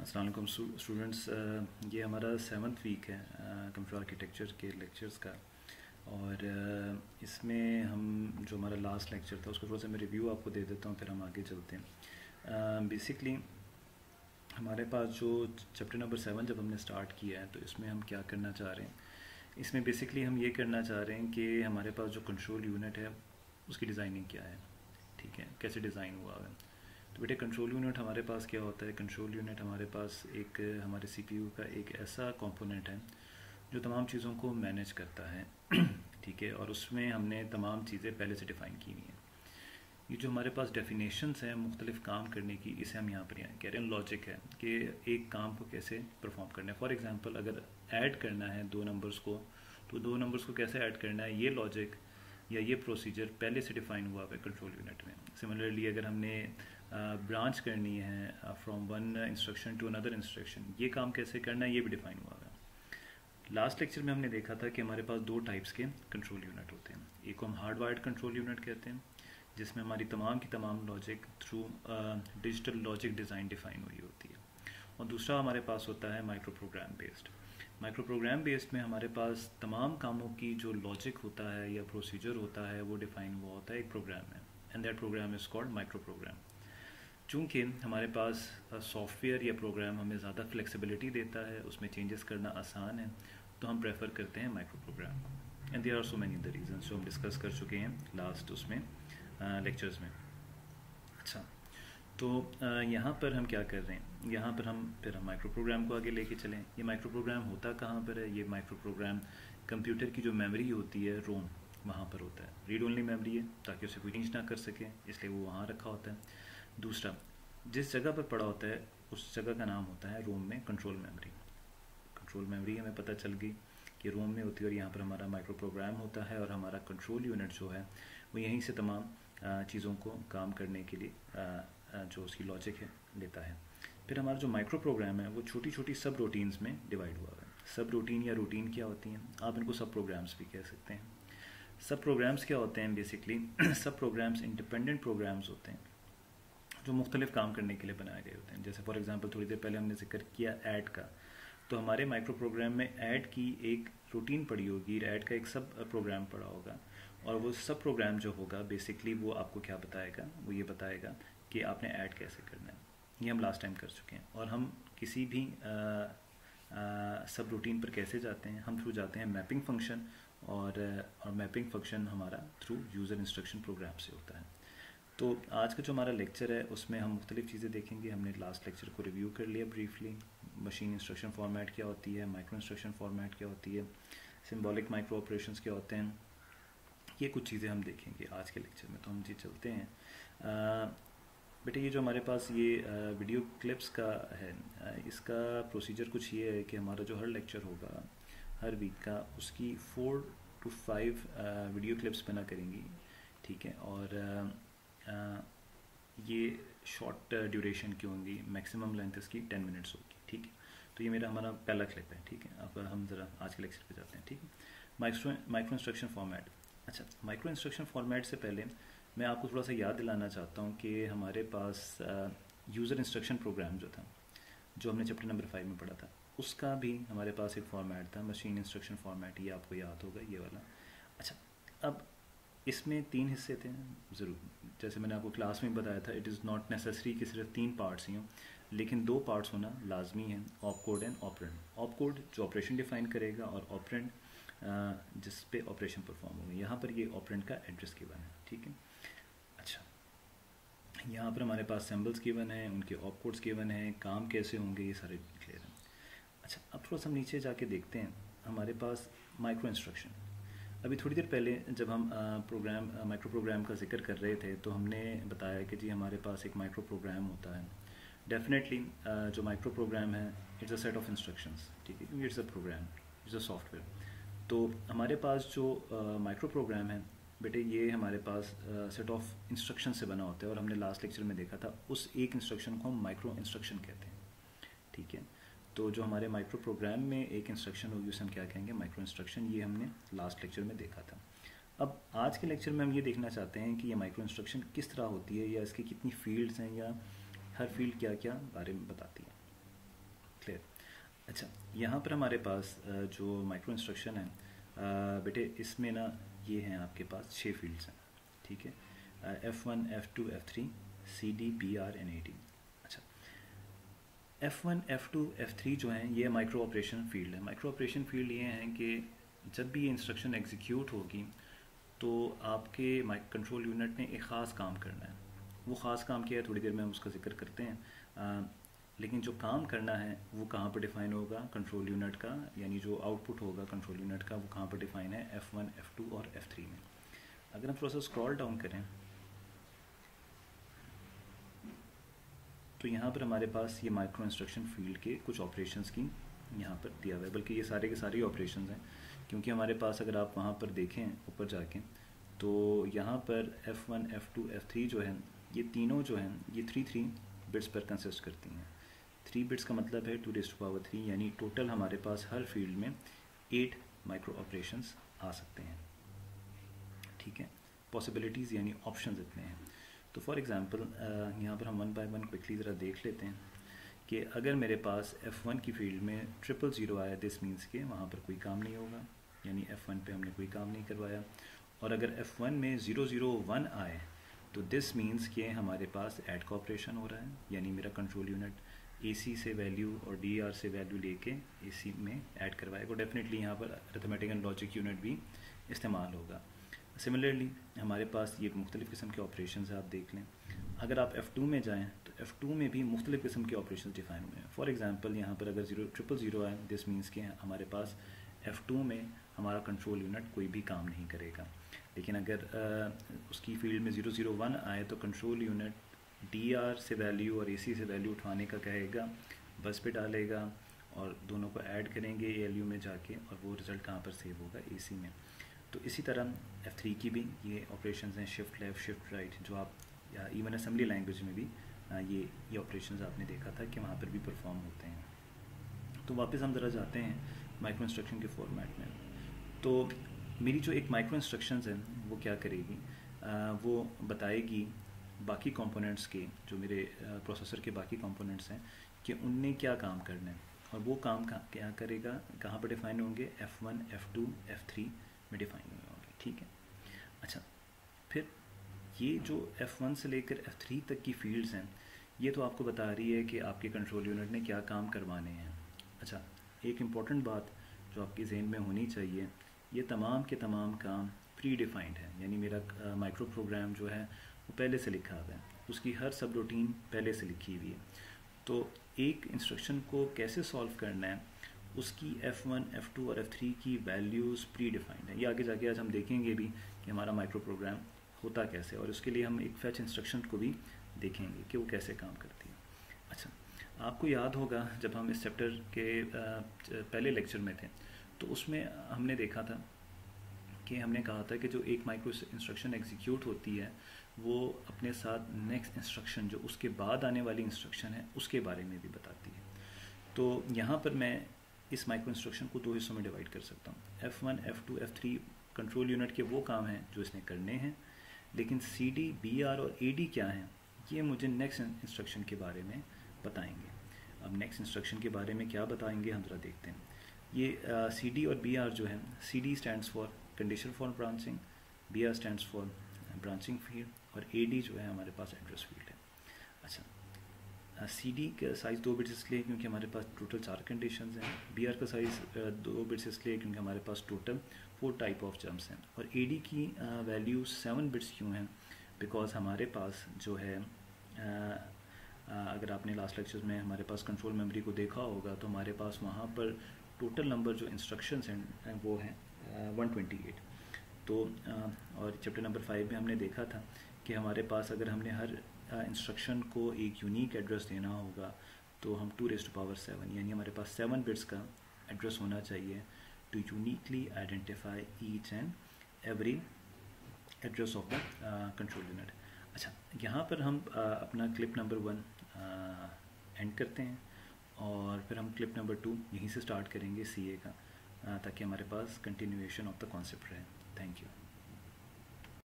अस्सलाम वालेकुम स्टूडेंट्स। ये हमारा 7th वीक है कंप्यूटर आर्किटेक्चर के लेक्चर्स का। और इसमें हम जो हमारा लास्ट लेक्चर था उसका थोड़ा सा मैं रिव्यू आपको दे देता हूँ, फिर हम आगे चलते हैं। बेसिकली हमारे पास जो चैप्टर नंबर 7 जब हमने स्टार्ट किया है तो इसमें हम क्या करना चाह रहे हैं। इसमें बेसिकली हम ये करना चाह रहे हैं कि हमारे पास जो कंट्रोल यूनिट है उसकी डिज़ाइनिंग क्या है, ठीक है, कैसे डिज़ाइन हुआ है। तो बेटे कंट्रोल यूनिट हमारे पास क्या होता है। कंट्रोल यूनिट हमारे पास एक हमारे सीपीयू का एक ऐसा कंपोनेंट है जो तमाम चीज़ों को मैनेज करता है ठीक है, और उसमें हमने तमाम चीज़ें पहले से डिफ़ाइन की हुई हैं। ये जो हमारे पास डेफिनेशंस हैं मुख्तलिफ काम करने की, इसे हम यहाँ पर कह रहे हैं लॉजिक है कि एक काम को कैसे परफॉर्म करना है। फॉर एग्जांपल अगर ऐड करना है दो नंबर्स को, तो दो नंबर्स को कैसे ऐड करना है, ये लॉजिक या ये प्रोसीजर पहले से डिफ़ाइन हुआ है कंट्रोल यूनिट में। सिमिलरली अगर हमने ब्रांच करनी है from one instruction to another instruction, ये काम कैसे करना है ये भी डिफ़ाइन हुआ है। लास्ट लेक्चर में हमने देखा था कि हमारे पास दो टाइप्स के कंट्रोल यूनिट होते हैं। एक को हम हार्डवायर्ड कंट्रोल यूनिट कहते हैं जिसमें हमारी तमाम की तमाम logic through digital logic design define हुई होती है, और दूसरा हमारे पास होता है micro program based. Micro program based में हमारे पास तमाम कामों की जो लॉजिक होता है या प्रोसीजर होता है वो डिफ़ाइन हुआ होता है एक प्रोग्राम में, and that program is called micro program. चूँकि हमारे पास सॉफ्टवेयर या प्रोग्राम हमें ज़्यादा फ्लेक्सिबिलिटी देता है, उसमें चेंजेस करना आसान है, तो हम प्रेफर करते हैं micro program. And there are so many the reasons जो हम डिस्कस कर चुके हैं लास्ट उसमें लेक्चर्स में। अच्छा, तो यहाँ पर हम क्या कर रहे हैं, यहाँ पर हम फिर हम माइक्रो प्रोग्राम को आगे लेके चलें। ये माइक्रो प्रोग्राम होता कहाँ पर है। ये माइक्रो प्रोग्राम कंप्यूटर की जो मेमोरी होती है रोम, वहाँ पर होता है। रीड ओनली मेमोरी है ताकि उसे कोई चेंज ना कर सके, इसलिए वो वहाँ रखा होता है। दूसरा, जिस जगह पर पड़ा होता है उस जगह का नाम होता है रोम में कंट्रोल मेमोरी। कंट्रोल मेमोरी हमें पता चल गई कि रोम में होती है, और यहाँ पर हमारा माइक्रो प्रोग्राम होता है, और हमारा कंट्रोल यूनिट जो है वो यहीं से तमाम चीज़ों को काम करने के लिए जो उसकी लॉजिक है लेता है। फिर हमारा जो माइक्रो प्रोग्राम है वो छोटी छोटी सब रूटीन्स में डिवाइड हुआ है। सब रूटीन या रूटीन क्या होती हैं, आप इनको सब प्रोग्राम्स भी कह सकते हैं। सब प्रोग्राम्स क्या होते हैं बेसिकली सब प्रोग्राम्स इंडिपेंडेंट प्रोग्राम्स होते हैं जो मुख्तलिफ काम करने के लिए बनाए गए होते हैं। जैसे फॉर एग्जांपल थोड़ी देर पहले हमने जिक्र किया ऐड का, तो हमारे माइक्रो प्रोग्राम में ऐड की एक रूटीन पड़ी होगी, ऐड का एक सब प्रोग्राम पड़ा होगा, और वो सब प्रोग्राम जो होगा बेसिकली वो आपको क्या बताएगा, वो ये बताएगा कि आपने ऐड कैसे करना है। ये हम लास्ट टाइम कर चुके हैं। और हम किसी भी सब रूटीन पर कैसे जाते हैं, हम थ्रू जाते हैं मैपिंग फंक्शन, और मैपिंग फंक्शन हमारा थ्रू यूज़र इंस्ट्रक्शन प्रोग्राम से होता है। तो आज का जो हमारा लेक्चर है उसमें हम मुख्तलिफ चीज़ें देखेंगे। हमने लास्ट लेक्चर को रिव्यू कर लिया ब्रीफली। मशीन इंस्ट्रक्शन फॉर्मेट क्या होती है, माइक्रो इंस्ट्रक्शन फॉर्मेट क्या होती है, सिंबॉलिक माइक्रो ऑपरेशंस क्या होते हैं, ये कुछ चीज़ें हम देखेंगे आज के लेक्चर में। तो हम जी चलते हैं। बेटे ये जो हमारे पास ये वीडियो क्लिप्स का है, इसका प्रोसीजर कुछ ये है कि हमारा जो हर लेक्चर होगा हर वीक का, उसकी 4 to 5 वीडियो क्लिप्स बना करेंगी, ठीक है। और ये शॉर्ट ड्यूरेशन की होंगी, मैक्सिमम लेंथ इसकी 10 मिनट्स होगी, ठीक है। तो ये मेरा हमारा पहला क्लिप है, ठीक है। अब हम ज़रा आज के लेक्चर पे जाते हैं, ठीक है। Micro instruction format. अच्छा, माइक्रो इंस्ट्रक्शन फॉर्मेट से पहले मैं आपको थोड़ा सा याद दिलाना चाहता हूँ कि हमारे पास यूज़र इंस्ट्रक्शन प्रोग्राम जो था, जो हमने चैप्टर नंबर 5 में पढ़ा था, उसका भी हमारे पास एक फॉर्मेट था, मशीन इंस्ट्रक्शन फॉर्मेट। ये आपको याद होगा, ये वाला। अच्छा, अब इसमें 3 हिस्से थे ज़रूर, जैसे मैंने आपको क्लास में बताया था। इट इज़ नॉट नेसेसरी कि सिर्फ 3 पार्ट्स ही हों, लेकिन 2 पार्ट्स होना लाजमी है, op code and operand. Op code जो ऑपरेशन डिफाइन करेगा, और ऑपरेंड जिस पे ऑपरेशन परफॉर्म होगा। यहाँ पर ये ऑपरेंड का एड्रेस गिवन है, ठीक है। अच्छा, यहाँ पर हमारे पास सिंबल्स गिवन है, उनके ऑप कोड्स गिवन है, काम कैसे होंगे, ये सारे क्लियर हैं। अच्छा, अब थोड़ा सा हम नीचे जाके देखते हैं हमारे पास माइक्रो इंस्ट्रक्शन। अभी थोड़ी देर पहले जब हम माइक्रो प्रोग्राम का जिक्र कर रहे थे तो हमने बताया कि जी हमारे पास एक माइक्रो प्रोग्राम होता है। डेफिनेटली जो माइक्रो प्रोग्राम है it's a set of instructions, ठीक है, it's a program, it's a software. तो हमारे पास जो माइक्रो प्रोग्राम है बेटे, ये हमारे पास सेट ऑफ इंस्ट्रक्शन से बना होता है, और हमने लास्ट लेक्चर में देखा था उस एक इंस्ट्रक्शन को हम माइक्रो इंस्ट्रक्शन कहते हैं, ठीक है। तो जो हमारे माइक्रो प्रोग्राम में एक इंस्ट्रक्शन होगी उसे हम क्या कहेंगे, माइक्रो इंस्ट्रक्शन। ये हमने लास्ट लेक्चर में देखा था। अब आज के लेक्चर में हम ये देखना चाहते हैं कि ये माइक्रो इंस्ट्रक्शन किस तरह होती है, या इसकी कितनी फील्ड्स हैं, या हर फील्ड क्या क्या बारे में बताती है। क्लियर। अच्छा, यहाँ पर हमारे पास जो माइक्रो इंस्ट्रक्शन है बेटे, इसमें ना ये हैं आपके पास 6 फील्ड्स हैं, ठीक है। F1, F2, F3, CD, BR and AD। अच्छा, F1, F2, F3 जो हैं ये माइक्रो ऑपरेशन फील्ड है। माइक्रो ऑपरेशन फील्ड ये हैं कि जब भी ये इंस्ट्रक्शन एग्जीक्यूट होगी तो आपके कंट्रोल यूनिट ने एक ख़ास काम करना है। वो ख़ास काम क्या है, थोड़ी देर में हम उसका जिक्र करते हैं। लेकिन जो काम करना है वो कहाँ पर डिफ़ाइन होगा कंट्रोल यूनिट का, यानी जो आउटपुट होगा कंट्रोल यूनिट का वो कहाँ पर डिफ़ाइन है, F1, F2 और F3 में। अगर हम थोड़ा सा स्क्रॉल डाउन करें तो यहाँ पर हमारे पास ये माइक्रो इंस्ट्रक्शन फील्ड के कुछ ऑपरेशंस की यहाँ पर दिया हुआ है, बल्कि ये सारे के सारे ऑपरेशंस हैं, क्योंकि हमारे पास अगर आप वहाँ पर देखें ऊपर जाके तो यहाँ पर F1, F2, F3 जो है ये तीनों जो हैं ये 3 बिट्स पर कंसिस्ट करती हैं। 3 बिट्स का मतलब है 2⁻3, यानी टोटल हमारे पास हर फील्ड में 8 माइक्रो ऑपरेशंस आ सकते हैं, ठीक है। पॉसिबिलिटीज़ यानी ऑप्शंस इतने हैं। तो फॉर एग्ज़ाम्पल यहाँ पर हम 1 बाय 1 क्विकली ज़रा देख लेते हैं कि अगर मेरे पास F1 की फील्ड में 000 आया, दिस मीन्स के वहाँ पर कोई काम नहीं होगा, यानी F1 पे हमने कोई काम नहीं करवाया। और अगर F1 में 001 आए तो दिस मीन्स कि हमारे पास ऐड का ऑपरेशन हो रहा है, यानी मेरा कंट्रोल यूनिट AC से वैल्यू और DR से वैल्यू लेके AC में ऐड करवाएगा। डेफिनेटली यहाँ पर अरिथमेटिक एंड लॉजिक यूनिट भी इस्तेमाल होगा। सिमिलरली हमारे पास ये मुख्तलिफ़ किस्म के ऑपरेशन आप देख लें। अगर आप F2 में जाएँ तो F2 में भी मुख्तलिफ़ किस्म के ऑपरेशन डिफाइन हुए हैं। फॉर एग्ज़ाम्पल यहाँ पर अगर 000 आए, दिस मीन्स के हमारे पास F2 में हमारा कंट्रोल यूनिट कोई भी काम नहीं करेगा। लेकिन अगर उसकी फील्ड में 001 आए तो कंट्रोल यूनिट DR से वैल्यू और AC से वैल्यू उठाने का कहेगा, बस पे डालेगा और दोनों को ऐड करेंगे ALU में जाके, और वो रिज़ल्ट कहाँ पर सेव होगा, AC में। तो इसी तरह F3 की भी ये ऑपरेशंस हैं, शिफ्ट लेफ़्ट, शिफ्ट राइट, जो आप या इवन असेंबली लैंग्वेज में भी ये ऑपरेशंस आपने देखा था कि वहाँ पर भी परफॉर्म होते हैं। तो वापस हम ज़रा जाते हैं माइक्रो इंस्ट्रक्शन के फॉर्मेट में। तो मेरी जो एक माइक्रो इंस्ट्रक्शंस हैं वो क्या करेगी, वो बताएगी बाकी कंपोनेंट्स के, जो मेरे प्रोसेसर के बाकी कंपोनेंट्स हैं, कि उनने क्या काम करना है, और वो काम क्या करेगा, कहाँ पर डिफ़ाइन होंगे, F1, F2, F3 में डिफ़ाइन हुए होंगे, ठीक है। अच्छा, फिर ये जो F1 से लेकर F3 तक की फील्ड्स हैं ये तो आपको बता रही है कि आपके कंट्रोल यूनिट ने क्या काम करवाने हैं। अच्छा, एक इम्पॉर्टेंट बात जो आपके जहन में होनी चाहिए, ये तमाम के तमाम काम प्री डिफाइंड है, यानी मेरा माइक्रो प्रोग्राम जो है वो पहले से लिखा हुआ है, उसकी हर सब रूटीन पहले से लिखी हुई है। तो एक इंस्ट्रक्शन को कैसे सॉल्व करना है, उसकी F1, F2 और F3 की वैल्यूज़ प्री डिफाइंड है। ये आगे जाके आज हम देखेंगे भी कि हमारा माइक्रो प्रोग्राम होता कैसे, और उसके लिए हम एक फैच इंस्ट्रक्शन को भी देखेंगे कि वो कैसे काम करती है। अच्छा, आपको याद होगा जब हम इस चैप्टर के पहले लेक्चर में थे तो उसमें हमने देखा था कि हमने कहा था कि जो एक माइक्रो इंस्ट्रक्शन एग्जीक्यूट होती है वो अपने साथ नेक्स्ट इंस्ट्रक्शन जो उसके बाद आने वाली इंस्ट्रक्शन है उसके बारे में भी बताती है। तो यहाँ पर मैं इस माइक्रो इंस्ट्रक्शन को 2 हिस्सों में डिवाइड कर सकता हूँ। F1, F2, F3 control unit के वो काम हैं जो इसने करने हैं, लेकिन CD, BR और AD क्या हैं ये मुझे नेक्स्ट इंस्ट्रक्शन के बारे में बताएंगे। अब नेक्स्ट इंस्ट्रक्शन के बारे में क्या बताएंगे हम ज़रा देखते हैं। ये CD और BR जो है, CD stands for condition for branching, BR stands for branching field, और AD जो है हमारे पास एड्रेस फील्ड है। अच्छा, CD का साइज़ 2 बिट्स इसलिए क्योंकि हमारे पास टोटल 4 कंडीशंस हैं, BR का साइज़ 2 बिट्स इसलिए क्योंकि हमारे पास टोटल 4 टाइप ऑफ जम्प्स हैं, और AD की वैल्यू 7 बिट्स क्यों हैं, बिकॉज हमारे पास जो है अगर आपने लास्ट लेक्चर में हमारे पास कंट्रोल मेमोरी को देखा होगा तो हमारे पास वहाँ पर टोटल नंबर जो इंस्ट्रक्शंस हैं वो हैं 128। तो और चैप्टर नंबर 5 में हमने देखा था कि हमारे पास अगर हमने हर इंस्ट्रक्शन को एक यूनिक एड्रेस देना होगा तो हम 2⁻7 यानी हमारे पास 7 बिट्स का एड्रेस होना चाहिए to uniquely identify each and every address of the control unit. अच्छा, यहाँ पर हम अपना क्लिप नंबर 1 एंड करते हैं, और फिर हम क्लिप नंबर 2 यहीं से स्टार्ट करेंगे CA का, ताकि हमारे पास कंटिन्यूएशन ऑफ द कॉन्सेप्ट रहे। Thank you.